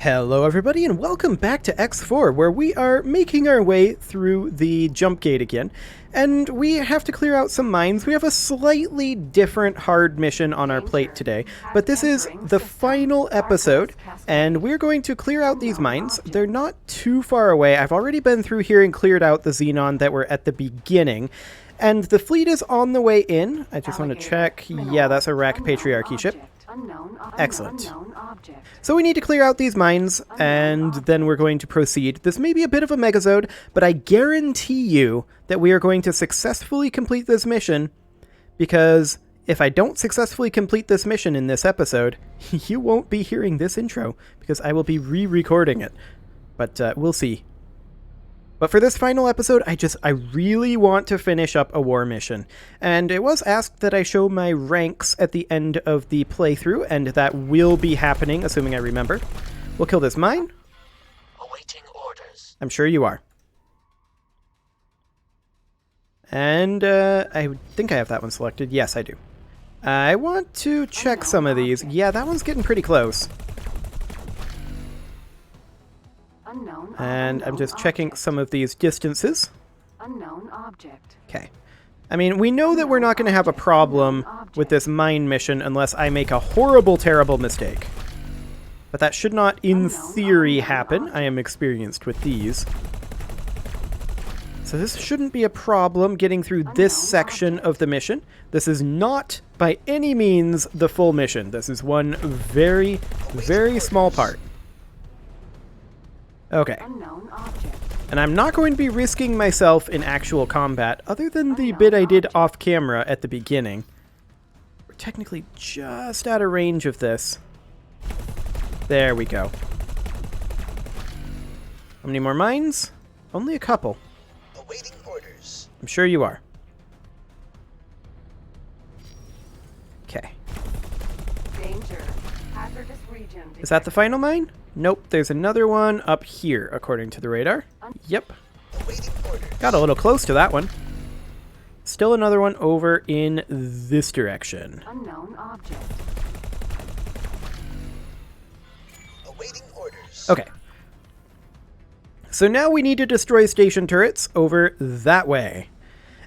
Hello everybody and welcome back to X4, where we are making our way through the jump gate again, and we have to clear out some mines. We have a slightly different hard mission on our plate today, but this is the final episode, and we're going to clear out these mines. They're not too far away. I've already been through here and cleared out the xenon that were at the beginning, and the fleet is on the way in. I just want to check. Yeah, that's a Rack Patriarchy ship. Excellent. So we need to clear out these mines, and then we're going to proceed. This may be a bit of a megazode, but I guarantee you that we are going to successfully complete this mission, because if I don't successfully complete this mission in this episode, you won't be hearing this intro, because I will be re-recording it. But we'll see. But for this final episode, I really want to finish up a war mission. And it was asked that I show my ranks at the end of the playthrough, and that will be happening, assuming I remember. We'll kill this mine. Awaiting orders. I'm sure you are. And I think I have that one selected. Yes, I do. I want to check some of these. Yeah, that one's getting pretty close. And I'm just checking some of these distances. Unknown object. Okay. I mean, we know that we're not going to have a problem with this mine mission unless I make a horrible, terrible mistake. But that should not, in theory, happen. I am experienced with these. So this shouldn't be a problem getting through this section of the mission. This is not, by any means, the full mission. This is one very, very small part. Okay. And I'm not going to be risking myself in actual combat, other than the bit I did off camera at the beginning. We're technically just out of range of this. There we go. How many more mines? Only a couple. Awaiting orders. I'm sure you are. Okay. Danger. Hazardous region. Is that the final mine? Nope, there's another one up here, according to the radar. Yep. Awaiting orders. Got a little close to that one. Still another one over in this direction. Unknown object. Awaiting orders. Okay. So now we need to destroy station turrets over that way.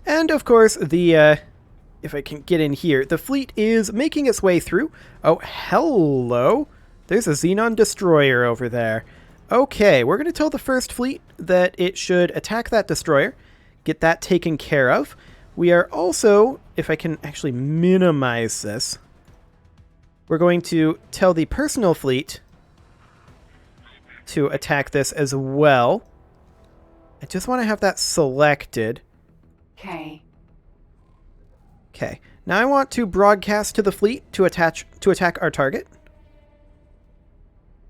And of course, the, if I can get in here, the fleet is making its way through. Oh, hello. There's a Xenon destroyer over there. Okay, we're going to tell the first fleet that it should attack that destroyer, get that taken care of. We are also, if I can actually minimize this, we're going to tell the personal fleet to attack this as well. I just want to have that selected. K. Okay, now I want to broadcast to the fleet to attack our target.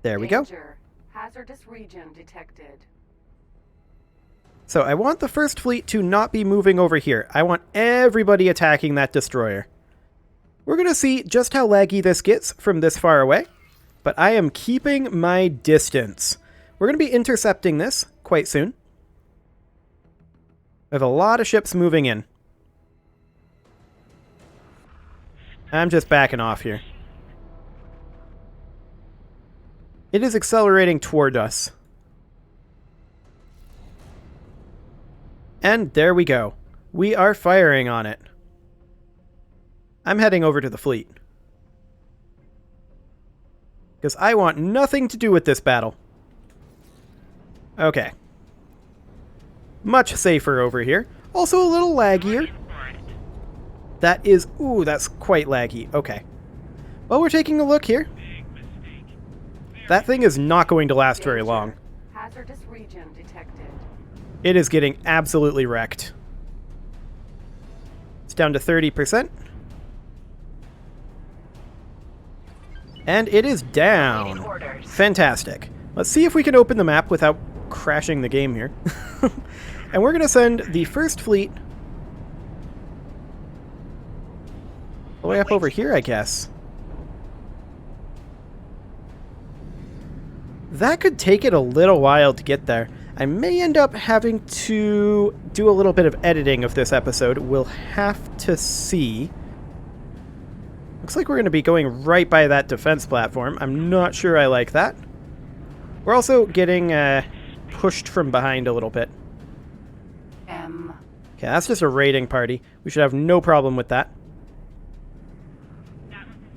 There we go. Danger. Hazardous region detected. So I want the first fleet to not be moving over here. I want everybody attacking that destroyer. We're going to see just how laggy this gets from this far away, but I am keeping my distance. We're going to be intercepting this quite soon. I have a lot of ships moving in. I'm just backing off here. It is accelerating toward us. And there we go. We are firing on it. I'm heading over to the fleet, because I want nothing to do with this battle. Okay. Much safer over here. Also a little laggier. That is... Ooh, that's quite laggy. Okay. Well, we're taking a look here. That thing is not going to last very long. Hazardous region detected. It is getting absolutely wrecked. It's down to 30%. And it is down. Fantastic. Let's see if we can open the map without crashing the game here. And we're going to send the first fleet all the way up over here, I guess. That could take it a little while to get there. I may end up having to do a little bit of editing of this episode. We'll have to see. Looks like we're going to be going right by that defense platform. I'm not sure I like that. We're also getting pushed from behind a little bit. M. Okay, that's just a raiding party. We should have no problem with that.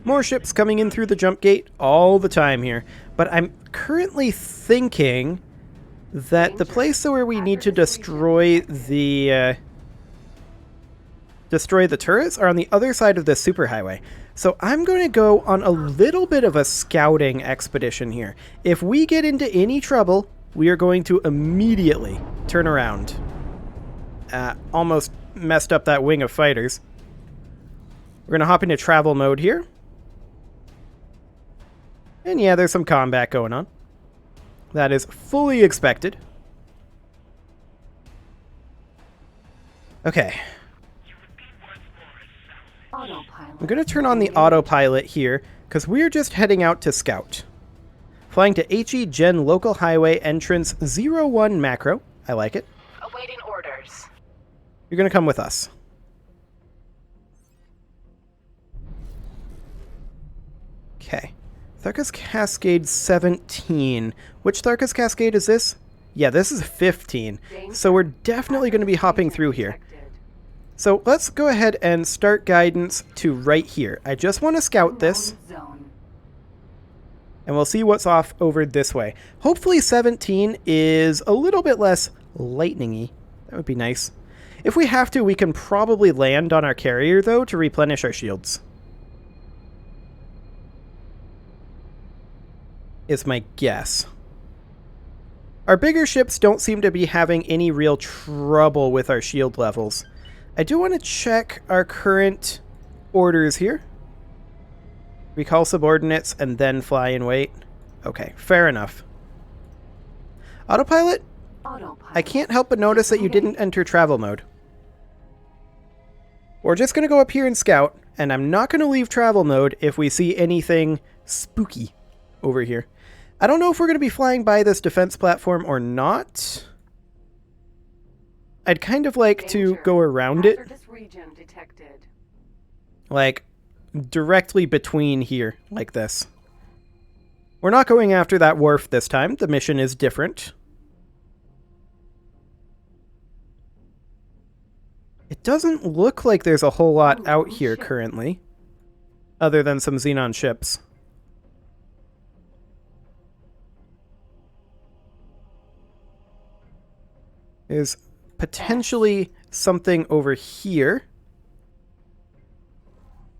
More ships coming in through the jump gate all the time here. But I'm currently thinking that the place where we need to destroy the turrets are on the other side of the superhighway. So I'm going to go on a little bit of a scouting expedition here. If we get into any trouble, we are going to immediately turn around. Almost messed up that wing of fighters. We're going to hop into travel mode here. And yeah, there's some combat going on. That is fully expected. Okay. Autopilot. I'm going to turn on the autopilot here, because we're just heading out to scout. Flying to HE Gen Local Highway Entrance 01 Macro. I like it. Awaiting orders. You're going to come with us. Okay. Tharkas Cascade 17. Which Tharkas Cascade is this? Yeah, this is 15. So we're definitely going to be hopping through here. So let's go ahead and start guidance to right here. I just want to scout this, Zone. and we'll see what's off over this way. Hopefully 17 is a little bit less lightning-y. That would be nice. If we have to, we can probably land on our carrier, though, to replenish our shields. Is my guess. Our bigger ships don't seem to be having any real trouble with our shield levels. I do want to check our current orders here. Recall subordinates and then fly and wait. Okay, fair enough. Autopilot? I can't help but notice that you didn't enter travel mode. We're just going to go up here and scout, and I'm not going to leave travel mode if we see anything spooky over here. I don't know if we're going to be flying by this defense platform or not. I'd kind of like to go around it. Hazardous region detected. Like, directly between here, like this. We're not going after that wharf this time. The mission is different. It doesn't look like there's a whole lot out here currently, other than some Xenon ships. There's potentially something over here.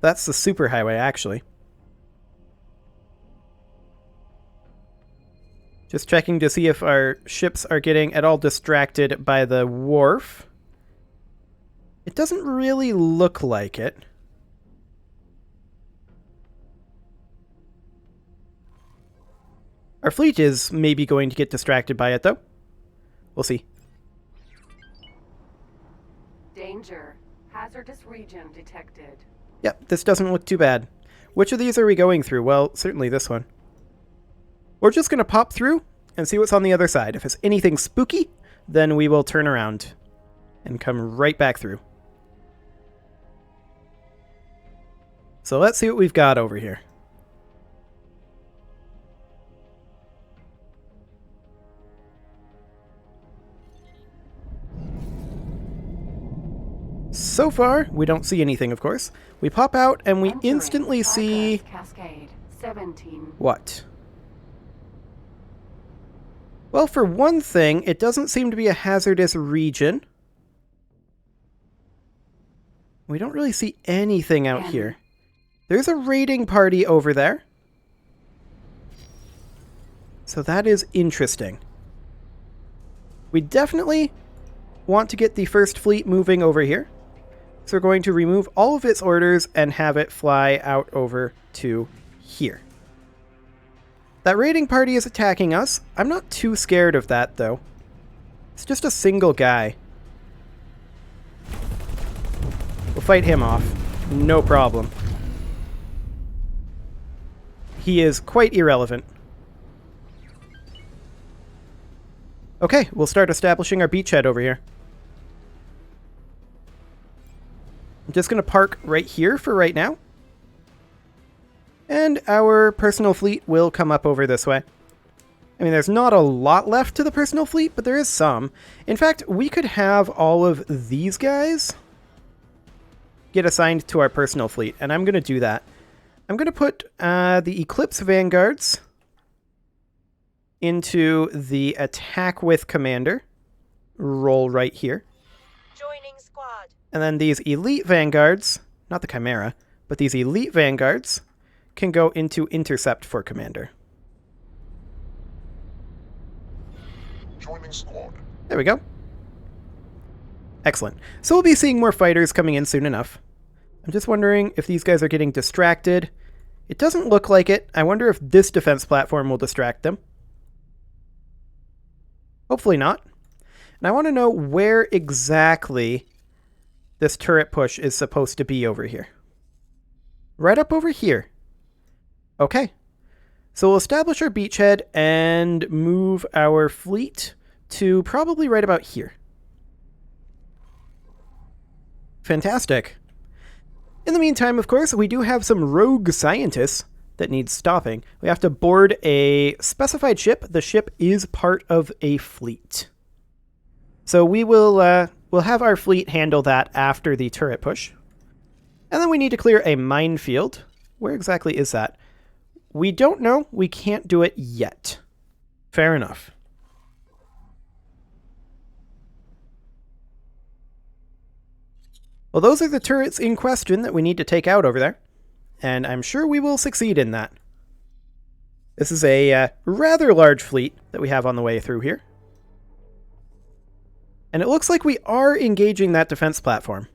That's the superhighway, actually. Just checking to see if our ships are getting at all distracted by the wharf. It doesn't really look like it. Our fleet is maybe going to get distracted by it, though. We'll see. Danger. Hazardous region detected. Yep, this doesn't look too bad. Which of these are we going through? Well, certainly this one. We're just going to pop through and see what's on the other side. If it's anything spooky, then we will turn around and come right back through. So let's see what we've got over here. So far, we don't see anything, of course. We pop out and we Entering instantly see... Tharkas Cascade 17. What? Well, for one thing, it doesn't seem to be a hazardous region. We don't really see anything out here. There's a raiding party over there. So that is interesting. We definitely want to get the first fleet moving over here. So we're going to remove all of its orders and have it fly out over to here. That raiding party is attacking us. I'm not too scared of that, though. It's just a single guy. We'll fight him off. No problem. He is quite irrelevant. Okay, we'll start establishing our beachhead over here. I'm just going to park right here for right now. And our personal fleet will come up over this way. I mean, there's not a lot left to the personal fleet, but there is some. In fact, we could have all of these guys get assigned to our personal fleet, and I'm going to do that. I'm going to put the Eclipse Vanguards into the Attack with Commander role right here. Joining squad. And then these Elite Vanguards, not the Chimera, but these Elite Vanguards can go into Intercept for Commander. Joining squad. There we go. Excellent. So we'll be seeing more fighters coming in soon enough. I'm just wondering if these guys are getting distracted. It doesn't look like it. I wonder if this defense platform will distract them. Hopefully not. And I want to know where exactly this turret push is supposed to be over here. Right up over here. Okay. So we'll establish our beachhead and move our fleet to probably right about here. Fantastic. In the meantime, of course, we do have some rogue scientists that need stopping. We have to board a specified ship. The ship is part of a fleet. So we will we'll have our fleet handle that after the turret push. And then we need to clear a minefield. Where exactly is that? We don't know. We can't do it yet. Fair enough. Well, those are the turrets in question that we need to take out over there. And I'm sure we will succeed in that. This is a rather large fleet that we have on the way through here. And it looks like we are engaging that defense platform.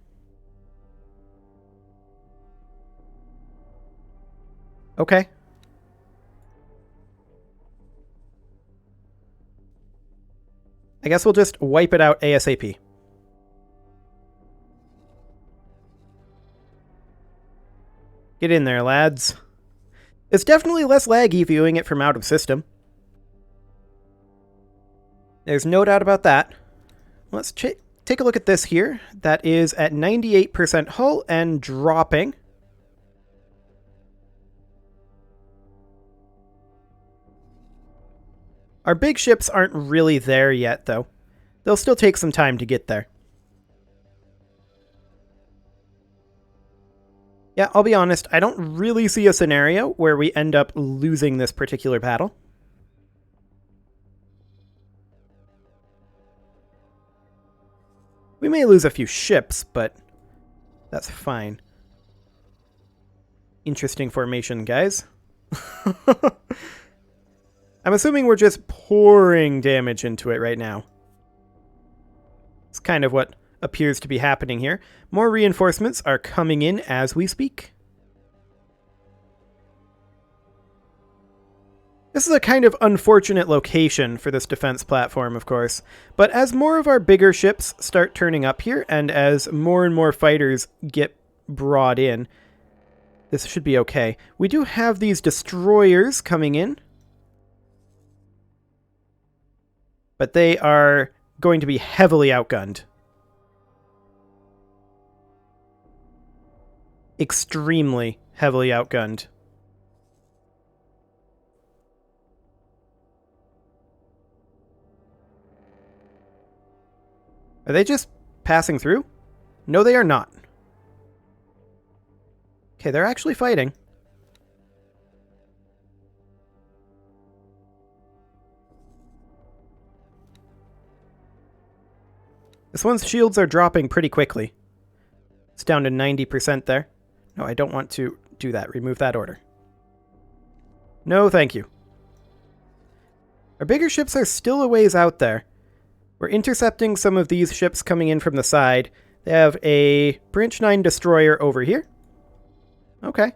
Okay. I guess we'll just wipe it out ASAP. Get in there, lads. It's definitely less laggy viewing it from out of system. There's no doubt about that. Let's take a look at this here. That is at 98% hull and dropping. Our big ships aren't really there yet, though. They'll still take some time to get there. Yeah, I'll be honest, I don't really see a scenario where we end up losing this particular battle. We may lose a few ships, but that's fine. Interesting formation, guys. I'm assuming we're just pouring damage into it right now. It's kind of what appears to be happening here. More reinforcements are coming in as we speak. This is a kind of unfortunate location for this defense platform, of course, but as more of our bigger ships start turning up here, and as more and more fighters get brought in, this should be okay. We do have these destroyers coming in, but they are going to be heavily outgunned. Extremely heavily outgunned. Are they just passing through? No, they are not. Okay, they're actually fighting. This one's shields are dropping pretty quickly. It's down to 90% there. No, I don't want to do that. Remove that order. No, thank you. Our bigger ships are still a ways out there. We're intercepting some of these ships coming in from the side. They have a Branch 9 destroyer over here. Okay.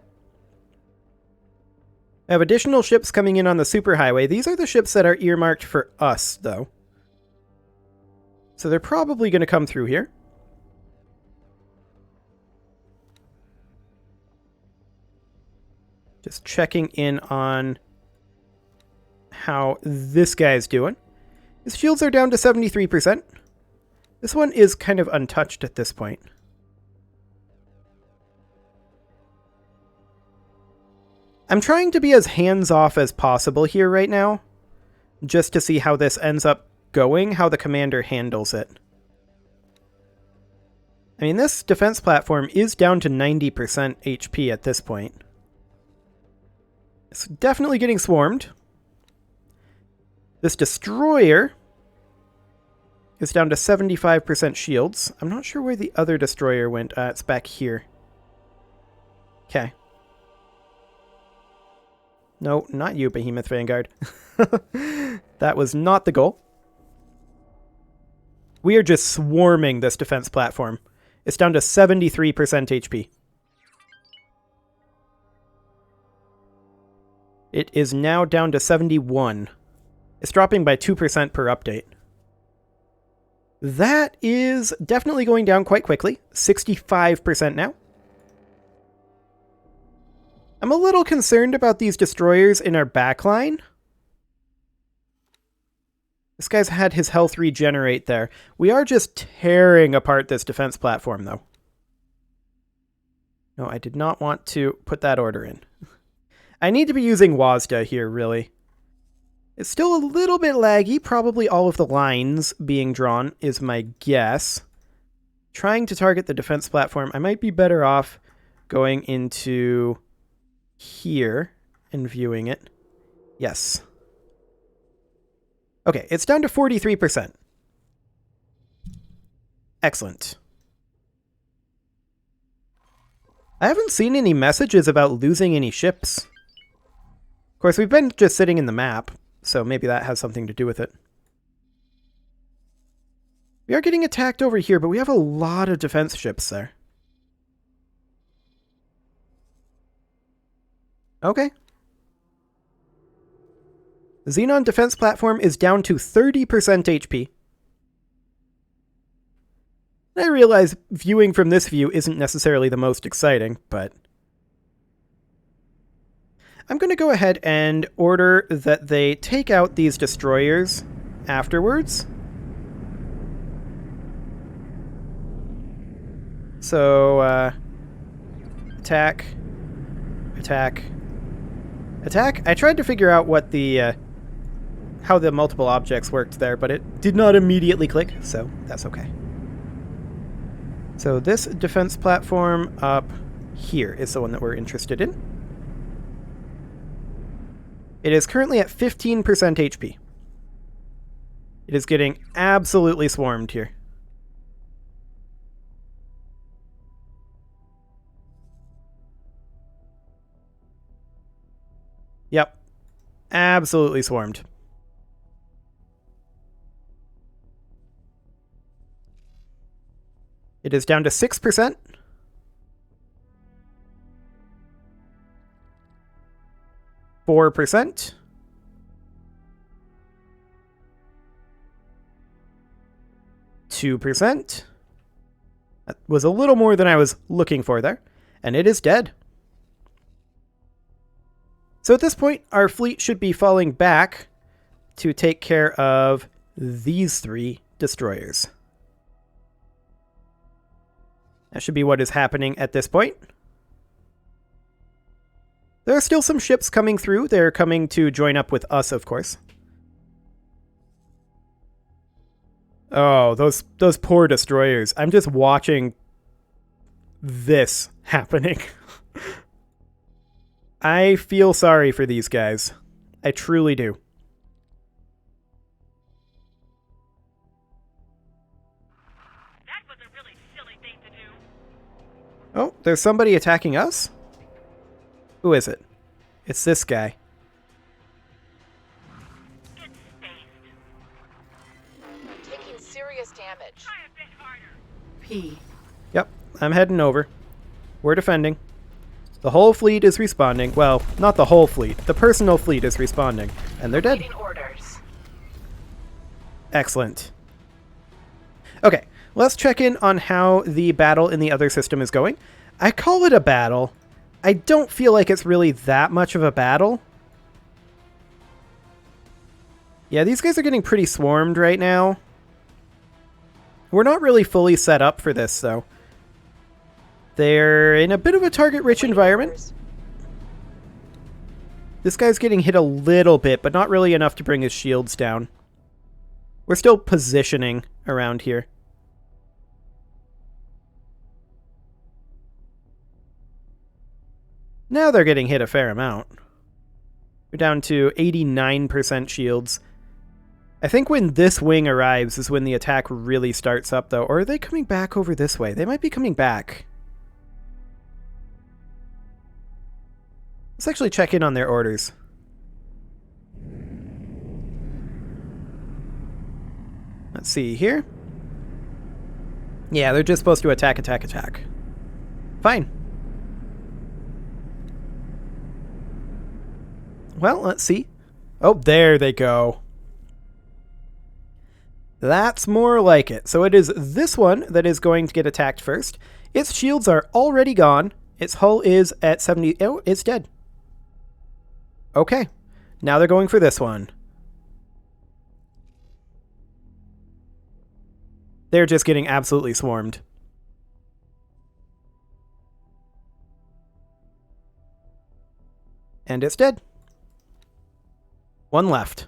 I have additional ships coming in on the superhighway. These are the ships that are earmarked for us, though. So they're probably going to come through here. Just checking in on how this guy's doing. His shields are down to 73%. This one is kind of untouched at this point. I'm trying to be as hands-off as possible here right now. just to see how this ends up going, how the commander handles it. I mean, this defense platform is down to 90% HP at this point. It's definitely getting swarmed. This destroyer is down to 75% shields. I'm not sure where the other destroyer went. It's back here. Okay. No, not you, Behemoth Vanguard. That was not the goal. We are just swarming this defense platform. It's down to 73% HP. It is now down to 71. It's dropping by 2% per update. That is definitely going down quite quickly. 65% now. I'm a little concerned about these destroyers in our backline. This guy's had his health regenerate there. We are just tearing apart this defense platform, though. No, I did not want to put that order in. I need to be using WASDA here, really. It's still a little bit laggy. Probably all of the lines being drawn is my guess. Trying to target the defense platform. I might be better off going into here and viewing it. Yes. Okay, it's down to 43%. Excellent. I haven't seen any messages about losing any ships. Of course, we've been just sitting in the map, so maybe that has something to do with it. We are getting attacked over here, but we have a lot of defense ships there. Okay. The Xenon defense platform is down to 30% HP. I realize viewing from this view isn't necessarily the most exciting, but I'm going to go ahead and order that they take out these destroyers afterwards. So, attack, attack, attack. I tried to figure out what the how the multiple objects worked there, but it did not immediately click, so that's okay. So this defense platform up here is the one that we're interested in. It is currently at 15% HP. It is getting absolutely swarmed here. Yep. Absolutely swarmed. It is down to 6%. 4%. 2%. That was a little more than I was looking for there. And it is dead. So at this point, our fleet should be falling back to take care of these 3 destroyers. That should be what is happening at this point. There are still some ships coming through. They're coming to join up with us, of course. Oh, those poor destroyers. I'm just watching this happening. I feel sorry for these guys. I truly do. That was a really silly thing to do. Oh, there's somebody attacking us? Who is it? It's this guy. Get spaced. Taking serious damage. Try a bit harder. P. Yep, I'm heading over. We're defending. The whole fleet is responding. Well, not the whole fleet. The personal fleet is responding. And they're dead. Waiting orders. Excellent. Okay, let's check in on how the battle in the other system is going. I call it a battle. I don't feel like it's really that much of a battle. Yeah, these guys are getting pretty swarmed right now. We're not really fully set up for this, though. They're in a bit of a target-rich environment. This guy's getting hit a little bit, but not really enough to bring his shields down. We're still positioning around here. Now they're getting hit a fair amount. We're down to 89% shields. I think when this wing arrives is when the attack really starts up, though. Or are they coming back over this way? They might be coming back. Let's actually check in on their orders. Let's see here. Yeah, they're just supposed to attack, attack, attack. Fine. Well, let's see. Oh, there they go. That's more like it. So it is this one that is going to get attacked first. Its shields are already gone. Its hull is at 70. Oh, it's dead. Okay. Now they're going for this one. They're just getting absolutely swarmed. And it's dead. One left.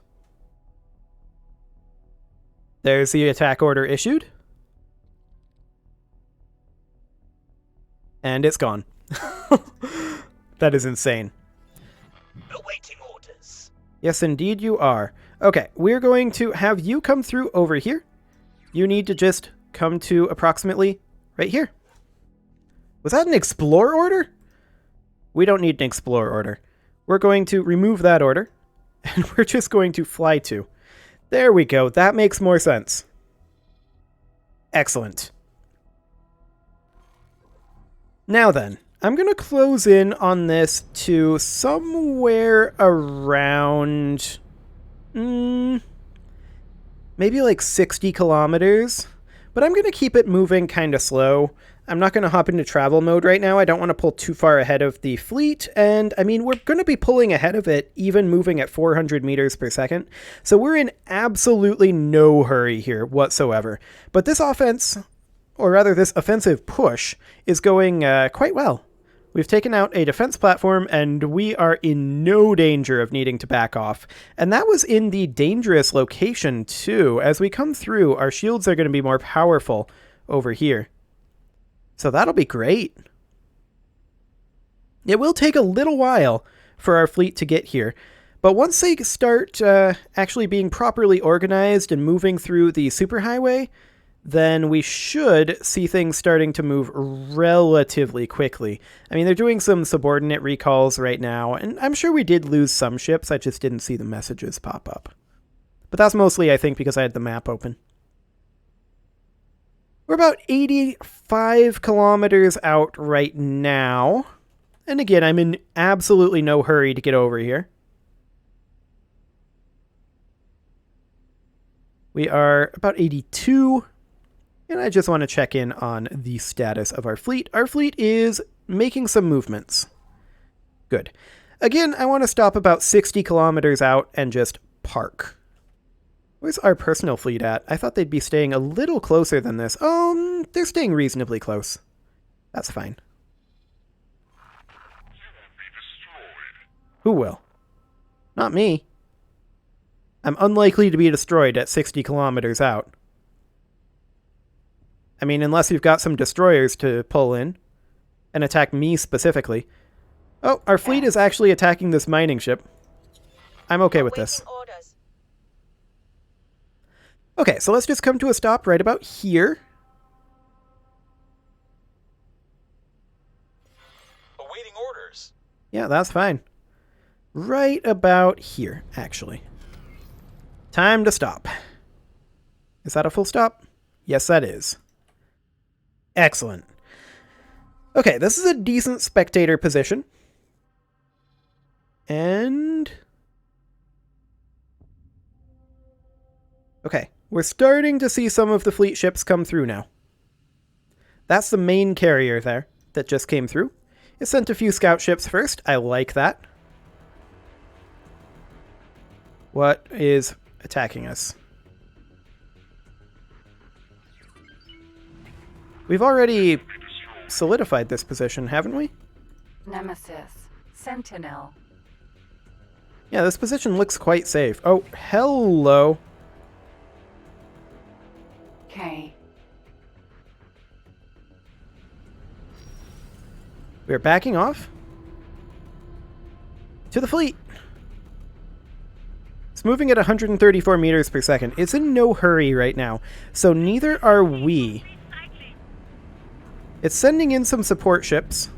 There's the attack order issued. And it's gone. That is insane. Awaiting orders. Yes, indeed you are. Okay, we're going to have you come through over here. You need to just come to approximately right here. Was that an explore order? We don't need an explore order. We're going to remove that order, and we're just going to fly to. There we go. That makes more sense. Excellent. Now then, I'm going to close in on this to somewhere around... maybe like 60 kilometers. But I'm going to keep it moving kind of slow. I'm not going to hop into travel mode right now. I don't want to pull too far ahead of the fleet. And, I mean, we're going to be pulling ahead of it, even moving at 400 meters per second. So we're in absolutely no hurry here whatsoever. But this offense, or rather this offensive push, is going quite well. We've taken out a defense platform, and we are in no danger of needing to back off. And that was in the dangerous location, too. As we come through, our shields are going to be more powerful over here. So that'll be great. It will take a little while for our fleet to get here, but once they start actually being properly organized and moving through the superhighway, then we should see things starting to move relatively quickly. I mean, they're doing some subordinate recalls right now, and I'm sure we did lose some ships, I just didn't see the messages pop up. But that's mostly, I think, because I had the map open. We're about 85 kilometers out right now. And again, I'm in absolutely no hurry to get over here. We are about 82. And I just want to check in on the status of our fleet. Our fleet is making some movements. Good. Again, I want to stop about 60 kilometers out and just park. Where's our personal fleet at? I thought they'd be staying a little closer than this. They're staying reasonably close. That's fine. You will be destroyed. Who will? Not me. I'm unlikely to be destroyed at 60 kilometers out. I mean, unless you've got some destroyers to pull in and attack me specifically. Oh, our fleet is actually attacking this mining ship. I'm okay with this. Orders. Okay, so let's just come to a stop right about here. Awaiting orders. Yeah, that's fine. Right about here, actually. Time to stop. Is that a full stop? Yes, that is. Excellent. Okay, this is a decent spectator position. And... okay, we're starting to see some of the fleet ships come through now. That's the main carrier there that just came through. It sent a few scout ships first. I like that. What is attacking us? We've already solidified this position, haven't we? Nemesis. Sentinel. Yeah, this position looks quite safe. Oh, hello. K. We're backing off to the fleet. It's moving at 134 meters per second. It's in no hurry right now, so neither are we. Recycling. It's sending in some support ships,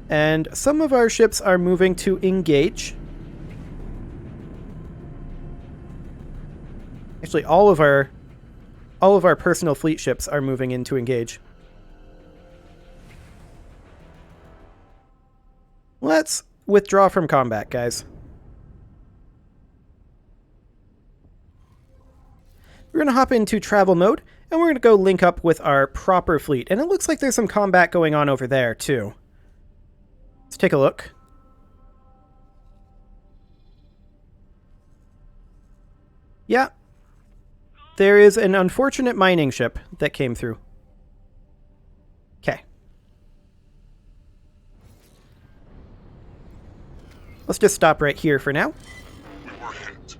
and some of our ships are moving to engage. Actually, all of our personal fleet ships are moving in to engage. Let's withdraw from combat, guys. We're going to hop into travel mode, and we're going to go link up with our proper fleet. And it looks like there's some combat going on over there, too. Let's take a look. Yeah. There is an unfortunate mining ship that came through. Okay. Let's just stop right here for now. We were hit.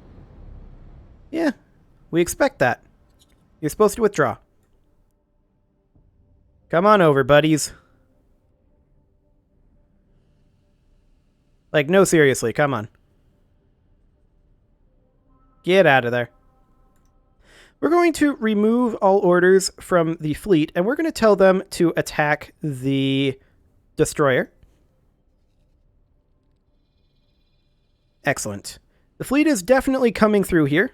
Yeah, we expect that. You're supposed to withdraw. Come on over, buddies. Like, no, seriously, come on. Get out of there. We're going to remove all orders from the fleet, and we're going to tell them to attack the destroyer. Excellent. The fleet is definitely coming through here.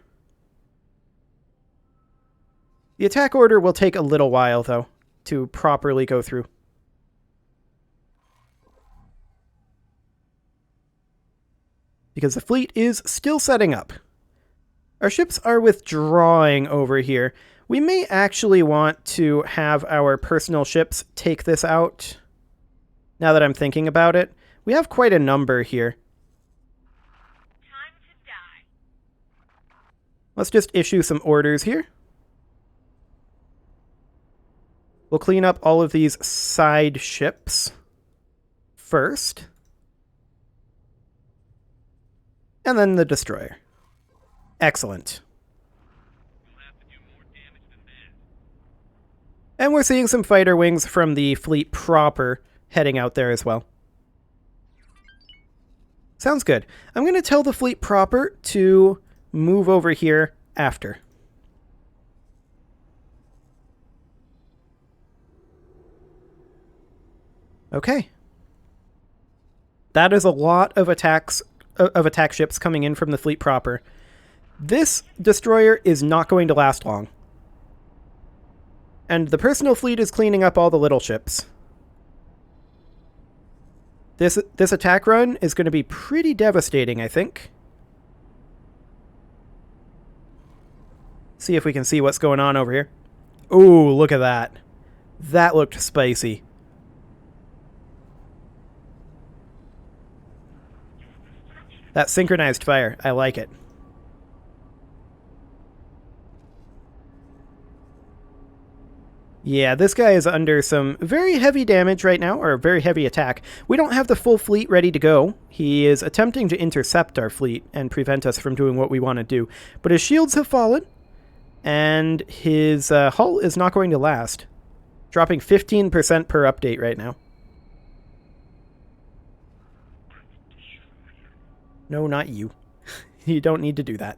The attack order will take a little while, though, to properly go through. Because the fleet is still setting up. Our ships are withdrawing over here. We may actually want to have our personal ships take this out. Now that I'm thinking about it, we have quite a number here. Time to die. Let's just issue some orders here. We'll clean up all of these side ships first. And then the destroyer. Excellent. We'll have to do more damage than that. And we're seeing some fighter wings from the fleet proper heading out there as well. Sounds good. I'm going to tell the fleet proper to move over here after. Okay. That is a lot of attack ships coming in from the fleet proper. This destroyer is not going to last long. And the personal fleet is cleaning up all the little ships. This attack run is going to be pretty devastating, I think. See if we can see what's going on over here. Ooh, look at that. That looked spicy. That synchronized fire, I like it. Yeah, this guy is under some very heavy damage right now, or a very heavy attack. We don't have the full fleet ready to go. He is attempting to intercept our fleet and prevent us from doing what we want to do. But his shields have fallen, and his hull is not going to last. Dropping 15% per update right now. No, not you. You don't need to do that.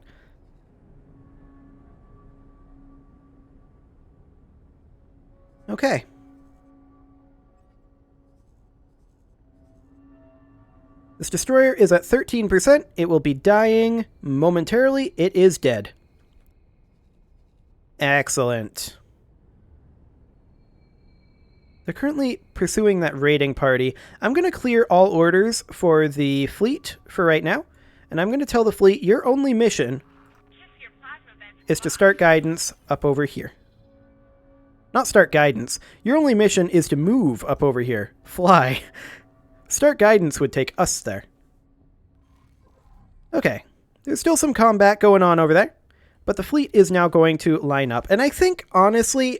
Okay. This destroyer is at 13%. It will be dying momentarily. It is dead. Excellent. They're currently pursuing that raiding party. I'm going to clear all orders for the fleet for right now. And I'm going to tell the fleet, your only mission Kiss your plasma vents. is to start guidance up over here. Not start guidance. Your only mission is to move up over here. Fly. Start guidance would take us there. Okay. There's still some combat going on over there. But the fleet is now going to line up. And I think, honestly,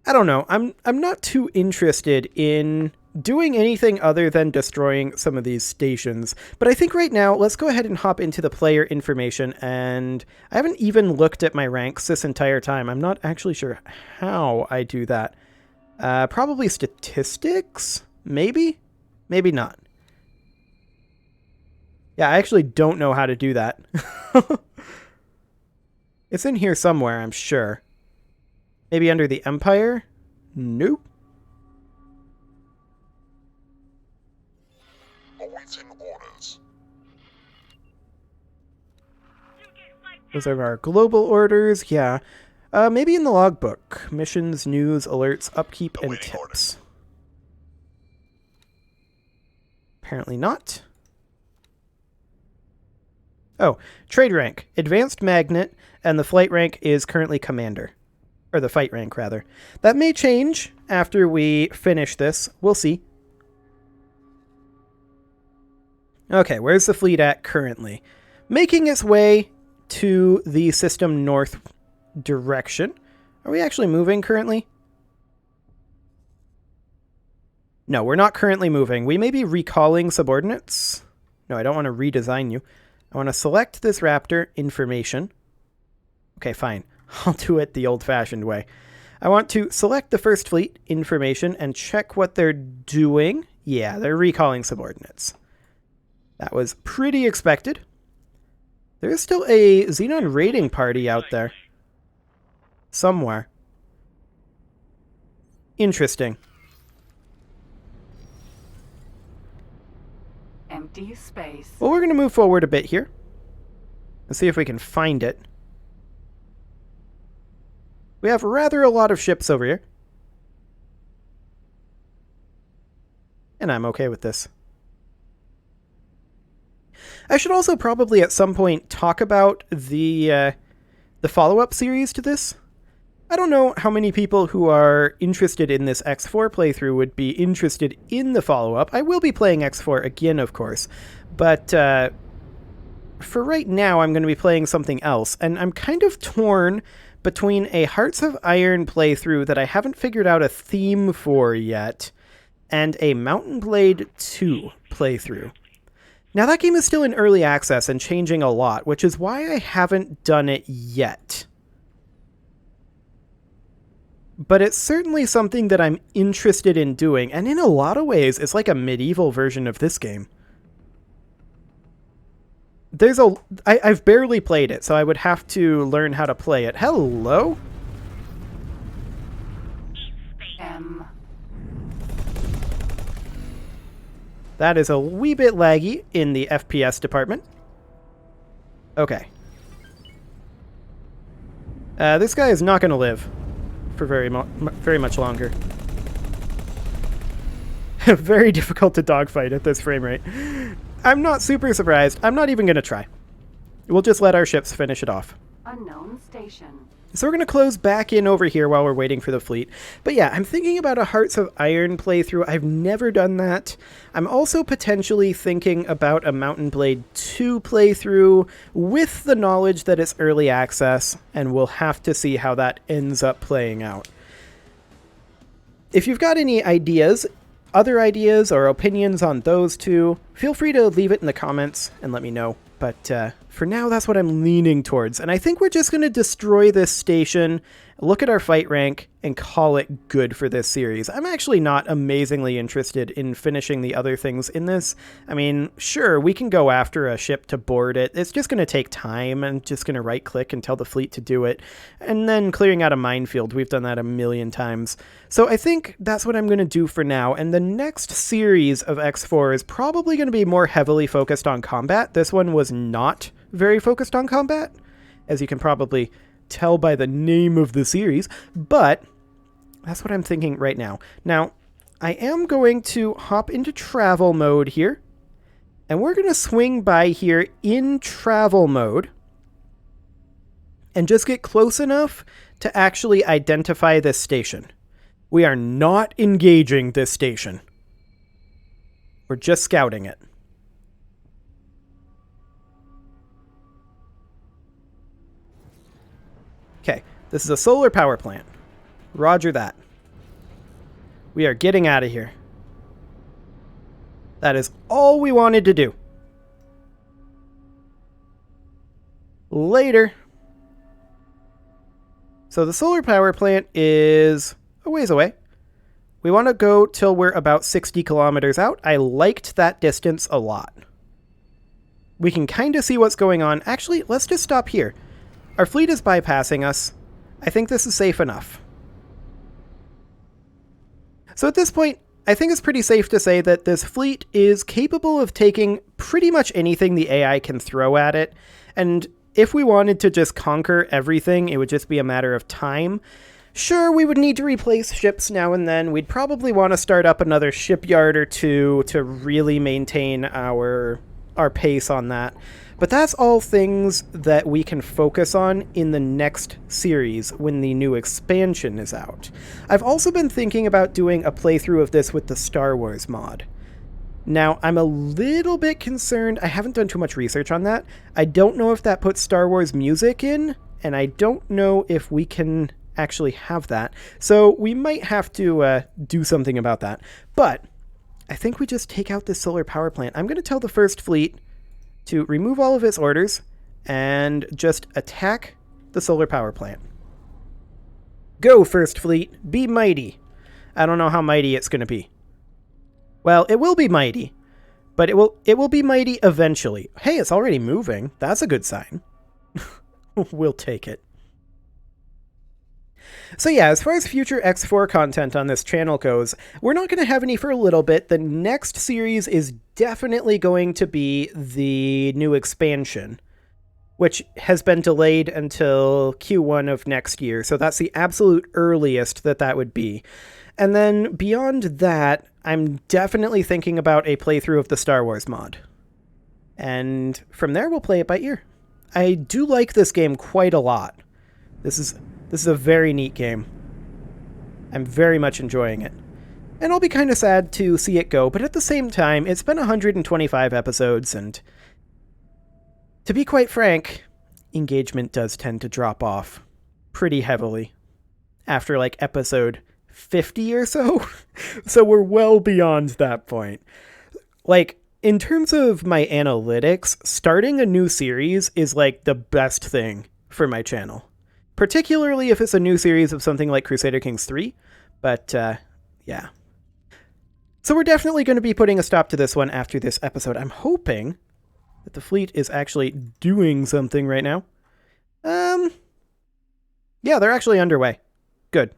I don't know. I'm not too interested in doing anything other than destroying some of these stations. But I think right now, let's go ahead and hop into the player information. And I haven't even looked at my ranks this entire time. I'm not actually sure how I do that. Probably statistics? Maybe? Maybe not. Yeah, I actually don't know how to do that. It's in here somewhere, I'm sure. Maybe under the Empire? Nope. Awaiting orders. Those are our global orders, yeah. Maybe in the logbook. Missions, news, alerts, upkeep, and Awaiting tips. orders. Apparently not. Oh, trade rank. Advanced magnet, and the flight rank is currently commander. Or the fight rank, rather. That may change after we finish this. We'll see. Okay, where's the fleet at currently? Making its way to the system north direction. Are we actually moving currently? No, we're not currently moving. We may be recalling subordinates. No, I don't want to redesign you. I want to select this Raptor information. Okay, fine. I'll do it the old-fashioned way. I want to select the first fleet information and check what they're doing. Yeah, they're recalling subordinates. That was pretty expected. There is still a Xenon raiding party out there. Somewhere. Interesting. Empty space. Well, we're going to move forward a bit here. Let's see if we can find it. We have rather a lot of ships over here. And I'm okay with this. I should also probably at some point talk about the follow-up series to this. I don't know how many people who are interested in this X4 playthrough would be interested in the follow-up. I will be playing X4 again, of course. But for right now, I'm going to be playing something else. And I'm kind of torn between a Hearts of Iron playthrough that I haven't figured out a theme for yet, and a Mountain Blade 2 playthrough. Now, that game is still in early access and changing a lot, which is why I haven't done it yet. But it's certainly something that I'm interested in doing, and in a lot of ways, it's like a medieval version of this game. I've barely played it, so I would have to learn how to play it. Hello? M. That is a wee bit laggy in the FPS department. Okay. This guy is not going to live for very much longer. Very difficult to dogfight at this frame rate. I'm not super surprised. I'm not even going to try. We'll just let our ships finish it off. Unknown station. So we're going to close back in over here while we're waiting for the fleet. But yeah, I'm thinking about a Hearts of Iron playthrough. I've never done that. I'm also potentially thinking about a Mountain Blade 2 playthrough with the knowledge that it's early access, and we'll have to see how that ends up playing out. If you've got any ideas, other ideas or opinions on those two, feel free to leave it in the comments and let me know. But for now, that's what I'm leaning towards. And I think we're just going to destroy this station, look at our fight rank, and call it good for this series. I'm actually not amazingly interested in finishing the other things in this. I mean, sure, we can go after a ship to board it. It's just going to take time. I'm just going to right-click and tell the fleet to do it. And then clearing out a minefield. We've done that a million times. So I think that's what I'm going to do for now. And the next series of X4 is probably going to be more heavily focused on combat. This one was not very focused on combat, as you can probably tell by the name of the series, but that's what I'm thinking right now. Now, I am going to hop into travel mode here, and we're going to swing by here in travel mode and just get close enough to actually identify this station. We are not engaging this station. We're just scouting it. Okay, this is a solar power plant. Roger that. We are getting out of here. That is all we wanted to do. Later. So the solar power plant is a ways away. We want to go till we're about 60 kilometers out. I liked that distance a lot. We can kind of see what's going on. Actually, let's just stop here. Our fleet is bypassing us. I think this is safe enough. So at this point, I think it's pretty safe to say that this fleet is capable of taking pretty much anything the AI can throw at it. And if we wanted to just conquer everything, it would just be a matter of time. Sure, we would need to replace ships now and then. We'd probably want to start up another shipyard or two to really maintain our pace on that. But that's all things that we can focus on in the next series when the new expansion is out. I've also been thinking about doing a playthrough of this with the Star Wars mod. Now, I'm a little bit concerned. I haven't done too much research on that. I don't know if that puts Star Wars music in, and I don't know if we can actually have that. So we might have to do something about that. But I think we just take out this solar power plant. I'm going to tell the First Fleet to remove all of its orders and just attack the solar power plant. Go, First Fleet. Be mighty. I don't know how mighty it's going to be. Well, it will be mighty, but it will be mighty eventually. Hey, it's already moving. That's a good sign. We'll take it. So yeah, as far as future X4 content on this channel goes, we're not going to have any for a little bit. The next series is definitely going to be the new expansion, which has been delayed until Q1 of next year. So that's the absolute earliest that would be. And then beyond that, I'm definitely thinking about a playthrough of the Star Wars mod. And from there, we'll play it by ear. I do like this game quite a lot. This is a very neat game. I'm very much enjoying it. And I'll be kind of sad to see it go, but at the same time, it's been 125 episodes, and to be quite frank, engagement does tend to drop off pretty heavily after like episode 50 or so. So we're well beyond that point. Like, in terms of my analytics, starting a new series is like the best thing for my channel. Particularly if it's a new series of something like Crusader Kings 3. But, yeah. So we're definitely going to be putting a stop to this one after this episode. I'm hoping that the fleet is actually doing something right now. Yeah, they're actually underway. Good.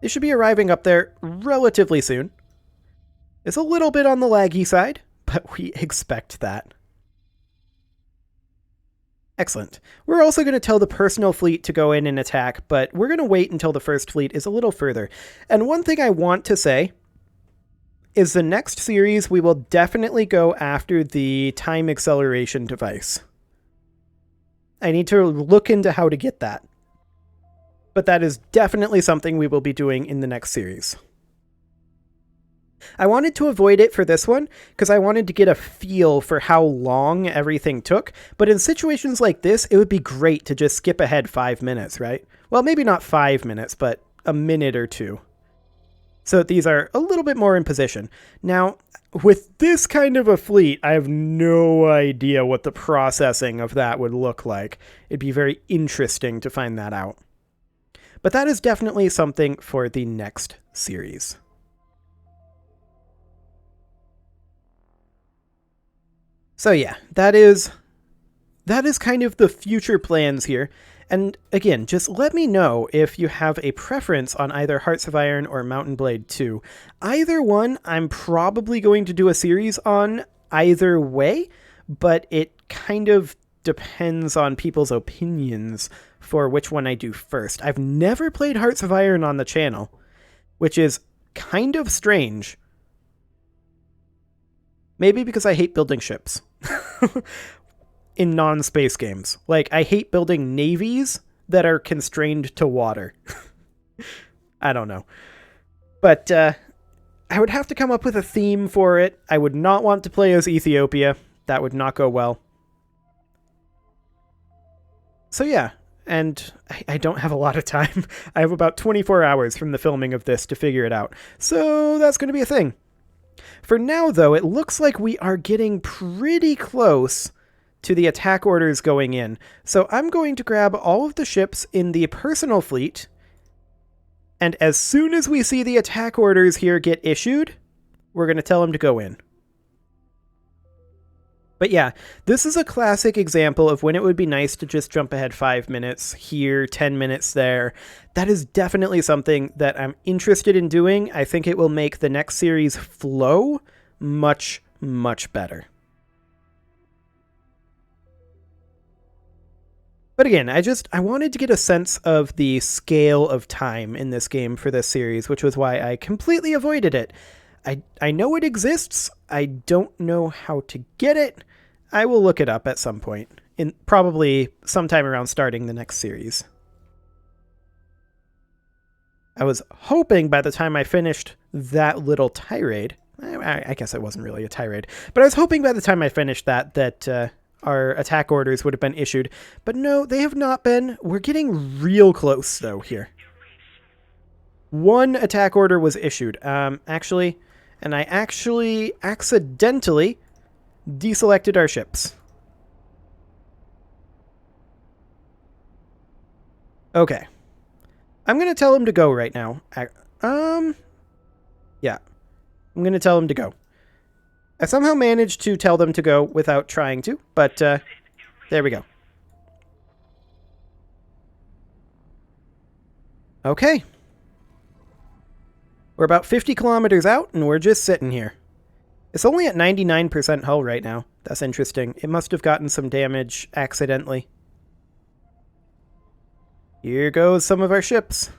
They should be arriving up there relatively soon. It's a little bit on the laggy side, but we expect that. Excellent. We're also going to tell the personal fleet to go in and attack, but we're going to wait until the First Fleet is a little further. And one thing I want to say is the next series we will definitely go after the time acceleration device. I need to look into how to get that. But that is definitely something we will be doing in the next series. I wanted to avoid it for this one because I wanted to get a feel for how long everything took, but in situations like this, it would be great to just skip ahead 5 minutes, right? Well, maybe not 5 minutes, but a minute or two. So these are a little bit more in position. Now, with this kind of a fleet, I have no idea what the processing of that would look like. It'd be very interesting to find that out. But that is definitely something for the next series. So yeah, that is kind of the future plans here. And again, just let me know if you have a preference on either Hearts of Iron or Mountain Blade 2. Either one, I'm probably going to do a series on either way, but it kind of depends on people's opinions for which one I do first. I've never played Hearts of Iron on the channel, which is kind of strange. Maybe because I hate building ships. In non-space games. Like, I hate building navies that are constrained to water. I don't know. But, I would have to come up with a theme for it. I would not want to play as Ethiopia. That would not go well. So yeah, and I don't have a lot of time. I have about 24 hours from the filming of this to figure it out. So that's going to be a thing. For now, though, it looks like we are getting pretty close to the attack orders going in. So I'm going to grab all of the ships in the personal fleet, and as soon as we see the attack orders here get issued, we're going to tell them to go in. But yeah, this is a classic example of when it would be nice to just jump ahead 5 minutes here, 10 minutes there. That is definitely something that I'm interested in doing. I think it will make the next series flow much, much better. But again, I wanted to get a sense of the scale of time in this game for this series, which was why I completely avoided it. I know it exists. I don't know how to get it. I will look it up at some point, probably sometime around starting the next series. I was hoping by the time I finished that little tirade, I guess it wasn't really a tirade, but I was hoping by the time I finished that our attack orders would have been issued. But no, they have not been. We're getting real close, though, here. One attack order was issued, actually, and I actually accidentally deselected our ships. Okay. I'm going to tell him to go right now. Yeah. I'm going to tell him to go. I somehow managed to tell them to go without trying to, but there we go. Okay. We're about 50 kilometers out, and we're just sitting here. It's only at 99% hull right now. That's interesting. It must have gotten some damage accidentally. Here goes some of our ships.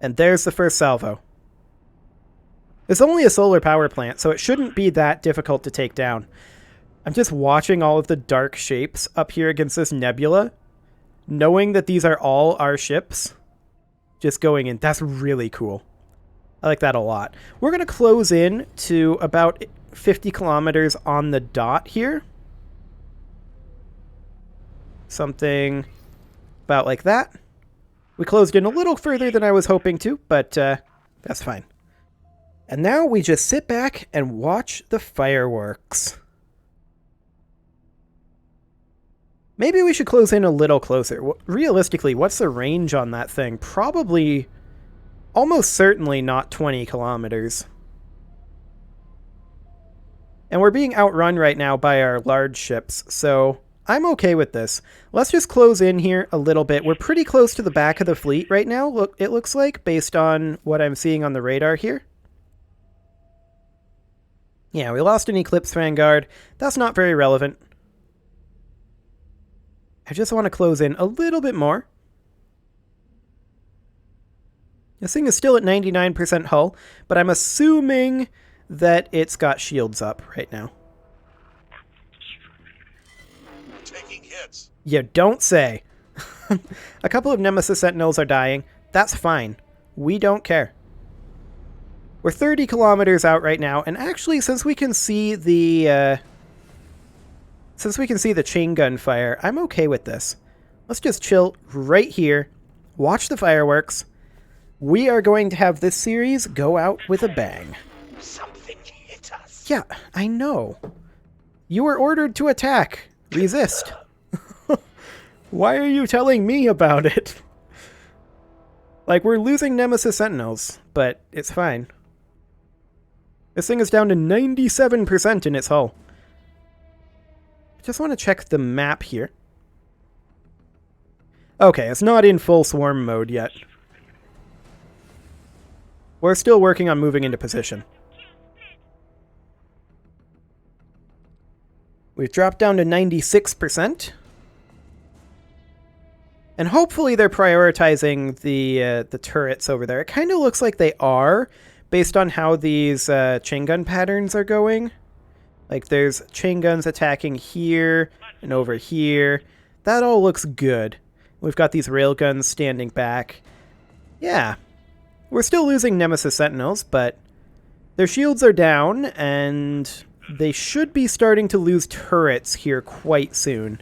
And there's the first salvo. It's only a solar power plant, so it shouldn't be that difficult to take down. I'm just watching all of the dark shapes up here against this nebula, knowing that these are all our ships just going in. That's really cool. I like that a lot. We're going to close in to about 50 kilometers on the dot here. Something about like that. We closed in a little further than I was hoping to, but that's fine. And now we just sit back and watch the fireworks. Maybe we should close in a little closer. Realistically, what's the range on that thing? Probably, almost certainly not 20 kilometers. And we're being outrun right now by our large ships, so I'm okay with this. Let's just close in here a little bit. We're pretty close to the back of the fleet right now, it looks like, based on what I'm seeing on the radar here. Yeah, we lost an Eclipse Vanguard. That's not very relevant. I just want to close in a little bit more. This thing is still at 99% hull, but I'm assuming that it's got shields up right now. Taking hits. You don't say. A couple of Nemesis Sentinels are dying. That's fine. We don't care. We're 30 kilometers out right now, and actually, since we can see the chain gun fire, I'm okay with this. Let's just chill right here, watch the fireworks. We are going to have this series go out with a bang. Something hit us. Yeah, I know. You were ordered to attack. Resist. Why are you telling me about it? Like, we're losing Nemesis Sentinels, but it's fine. This thing is down to 97% in its hull. I just want to check the map here. Okay, it's not in full swarm mode yet. We're still working on moving into position. We've dropped down to 96%. And hopefully they're prioritizing the turrets over there. It kind of looks like they are, based on how these chain gun patterns are going. Like, there's chain guns attacking here and over here. That all looks good. We've got these railguns standing back. Yeah. We're still losing Nemesis Sentinels, but their shields are down, and they should be starting to lose turrets here quite soon.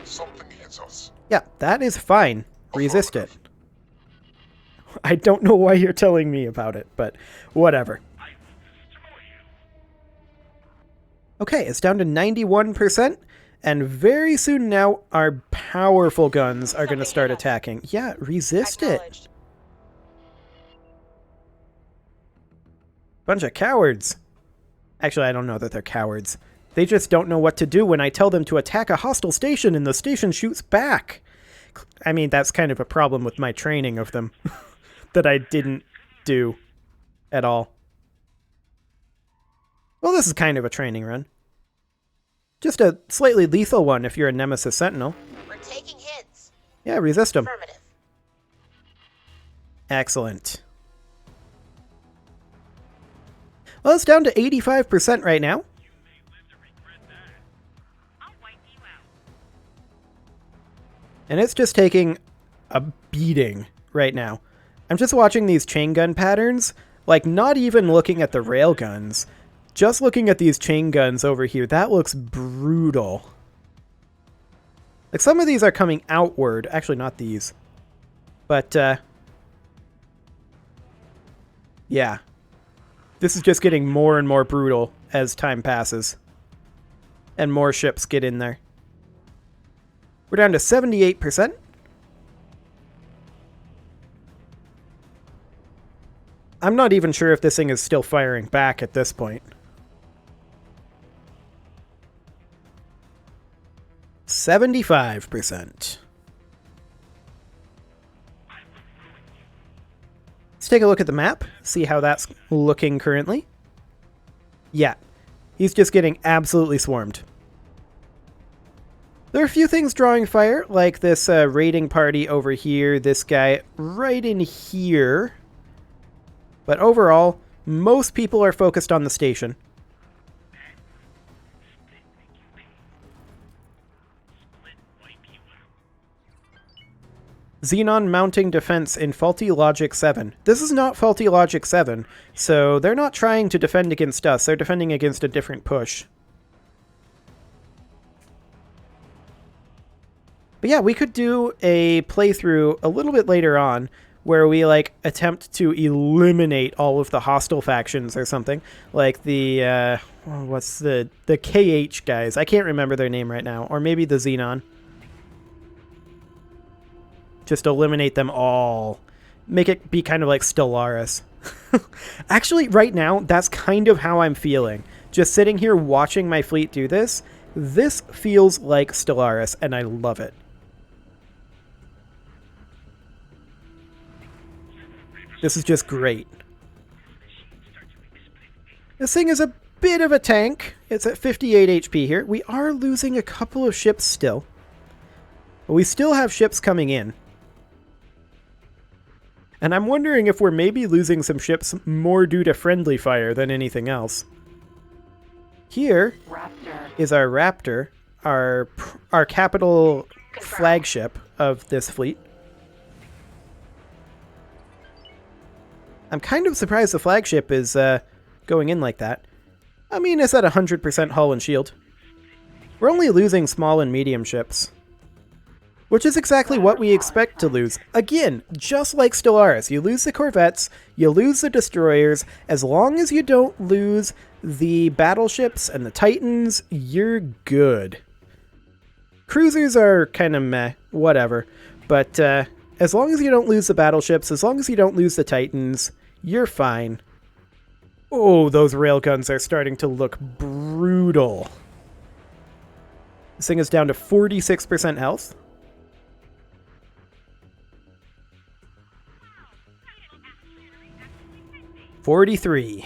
Something hits us. Yeah, that is fine. Resist it. I don't know why you're telling me about it, but whatever. Okay, it's down to 91%, and very soon now, our powerful guns are going to start attacking. Yeah, resist it. Bunch of cowards. Actually, I don't know that they're cowards. They just don't know what to do when I tell them to attack a hostile station and the station shoots back. I mean, that's kind of a problem with my training of them that I didn't do at all. Well, this is kind of a training run. Just a slightly lethal one if you're a Nemesis Sentinel. We're taking hits. Yeah, resist them. Affirmative. Excellent. Well, it's down to 85% right now. I'll wipe you out. And it's just taking a beating right now. I'm just watching these chain gun patterns, like not even looking at the rail guns. Just looking at these chain guns over here, that looks brutal. Like some of these are coming outward. Actually, not these. But, yeah. This is just getting more and more brutal as time passes. And more ships get in there. We're down to 78%. I'm not even sure if this thing is still firing back at this point. 75%. Let's take a look at the map, see how that's looking currently. Yeah, he's just getting absolutely swarmed. There are a few things drawing fire, like this raiding party over here, this guy right in here. But overall, most people are focused on the station. Xenon mounting defense in Faulty Logic 7. This is not Faulty Logic 7, so they're not trying to defend against us, they're defending against a different push. But yeah, we could do a playthrough a little bit later on where we like attempt to eliminate all of the hostile factions or something. Like the what's the KH guys? I can't remember their name right now, or maybe the Xenon. Just eliminate them all. Make it be kind of like Stellaris. Actually, right now, that's kind of how I'm feeling. Just sitting here watching my fleet do this, this feels like Stellaris, and I love it. This is just great. This thing is a bit of a tank. It's at 58 HP here. We are losing a couple of ships still. But we still have ships coming in. And I'm wondering if we're maybe losing some ships more due to friendly fire than anything else. Here is our Raptor, our capital flagship of this fleet. I'm kind of surprised the flagship is going in like that. I mean, it's at 100% hull and shield. We're only losing small and medium ships. Which is exactly what we expect to lose. Again, just like Stellaris, you lose the corvettes, you lose the destroyers. As long as you don't lose the battleships and the titans, you're good. Cruisers are kind of meh, whatever. But as long as you don't lose the battleships, as long as you don't lose the titans, you're fine. Oh, those railguns are starting to look brutal. This thing is down to 46% health. 43.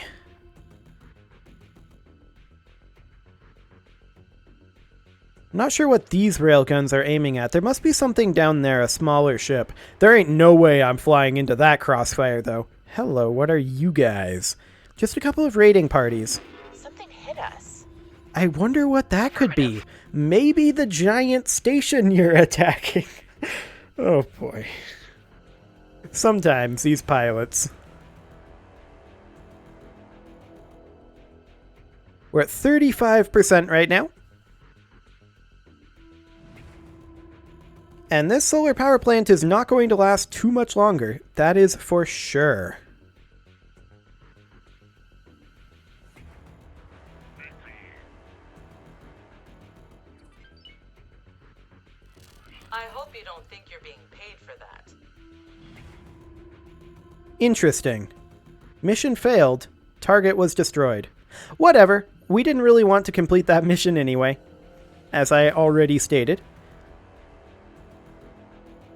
I'm not sure what these railguns are aiming at. There must be something down there, a smaller ship. There ain't no way I'm flying into that crossfire, though. Hello, what are you guys? Just a couple of raiding parties. Something hit us. I wonder what that could be. Maybe the giant station you're attacking. Oh boy. Sometimes these pilots. We're at 35% right now. And this solar power plant is not going to last too much longer. That is for sure. I hope you don't think you're being paid for that. Interesting. Mission failed. Target was destroyed. Whatever. We didn't really want to complete that mission anyway, as I already stated.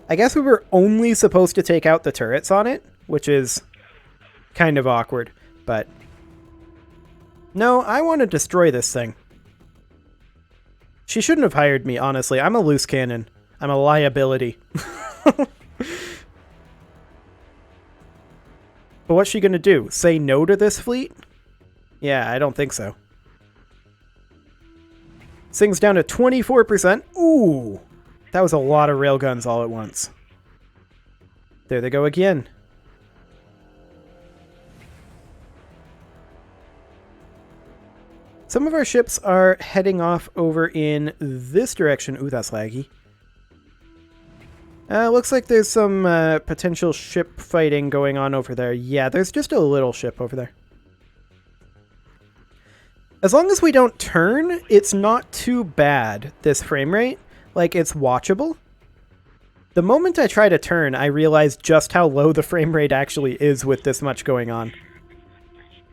I guess we were only supposed to take out the turrets on it, which is kind of awkward, but... No, I want to destroy this thing. She shouldn't have hired me, honestly. I'm a loose cannon. I'm a liability. But what's she gonna do? Say no to this fleet? Yeah, I don't think so. This thing's down to 24%. Ooh! That was a lot of railguns all at once. There they go again. Some of our ships are heading off over in this direction. Ooh, that's laggy. Looks like there's some potential ship fighting going on over there. Yeah, there's just a little ship over there. As long as we don't turn, it's not too bad, this frame rate. Like, it's watchable. The moment I try to turn, I realize just how low the frame rate actually is with this much going on.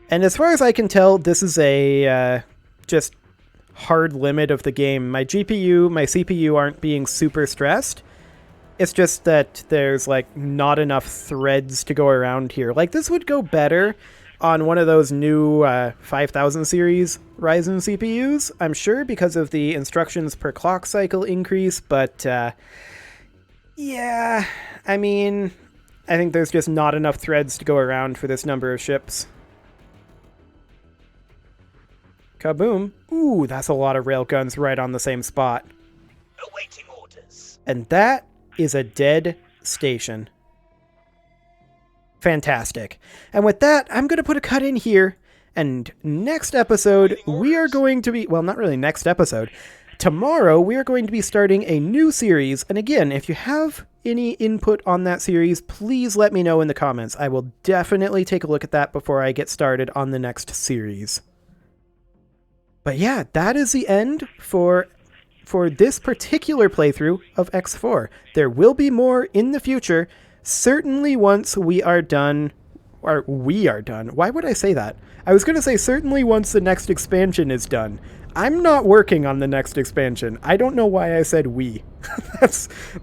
And as far as I can tell, this is a just hard limit of the game. My GPU, my CPU aren't being super stressed. It's just that there's, like, not enough threads to go around here. Like, this would go better on one of those new 5000 series Ryzen CPUs, I'm sure, because of the instructions per clock cycle increase, but yeah, I mean, I think there's just not enough threads to go around for this number of ships. Kaboom. Ooh, that's a lot of railguns right on the same spot. Awaiting orders. And that is a dead station. Fantastic. And with that, I'm going to put a cut in here. And next episode, we are going to be... Well, not really next episode. Tomorrow, we are going to be starting a new series. And again, if you have any input on that series, please let me know in the comments. I will definitely take a look at that before I get started on the next series. But yeah, that is the end for this particular playthrough of X4. There will be more in the future, certainly once we are done, or we are done. Why would I say that? I was going to say certainly once the next expansion is done. I'm not working on the next expansion. I don't know why I said we.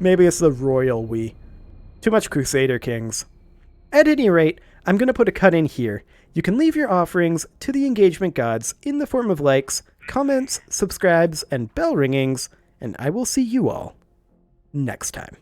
Maybe it's the royal we. Too much Crusader Kings. At any rate, I'm going to put a cut in here. You can leave your offerings to the engagement gods in the form of likes, comments, subscribes, and bell ringings, and I will see you all next time.